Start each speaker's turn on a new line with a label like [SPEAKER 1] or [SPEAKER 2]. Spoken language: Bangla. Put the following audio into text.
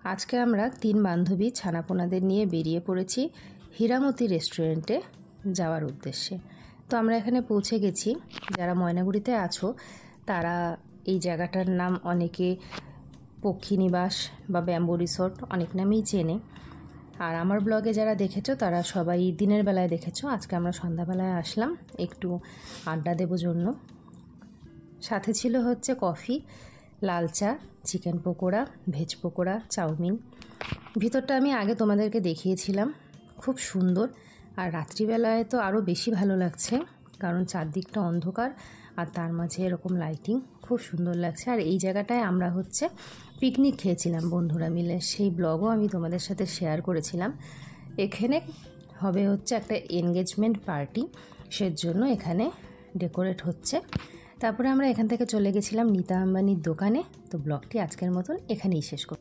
[SPEAKER 1] আজকে আমরা 3 বান্ধবী ছানাপোনাদের নিয়ে বেরিয়ে পড়েছি হীরামতি রেস্টুরেন্টে যাওয়ার উদ্দেশ্যে। তো আমরা এখানে পৌঁছে গেছি। যারা ময়নাগুড়িতে আছো তারা এই জায়গাটার নাম অনেকে পক্ষীনিবাস বা ব্যাম্বো রিসর্ট অনেক নামেই চেনে। আর আমার ব্লগে যারা দেখেছো তারা সবাই দিনের বেলায় দেখেছো। আজকে আমরা সন্ধ্যাবেলায় আসলাম একটু আড্ডা দেবো জন্য। সাথে ছিল হচ্ছে কফি, লাল চা, chicken pakora, veg pakora, chow mein. ভিতরটা আমি আগে তোমাদেরকে দেখিয়েছিলাম, খুব সুন্দর। আর রাত্রিবেলায় তো আরও বেশি ভালো লাগছে, কারণ চারদিকটা অন্ধকার আর তার মাঝে এরকম লাইটিং, খুব সুন্দর লাগছে। আর এই জায়গাটায় আমরা হচ্ছে পিকনিক খেয়েছিলাম বন্ধুরা মিলে, সেই ব্লগও আমি তোমাদের সাথে শেয়ার করেছিলাম। এখানে হবে হচ্ছে একটা এনগেজমেন্ট পার্টি, সেজন্য এখানে ডেকোরেট হচ্ছে। তারপরে আমরা এখান থেকে চলে গেছিলাম নীতা আম্বানির দোকানে। তো ব্লগটি আজকের মতন এখানেই শেষ করব।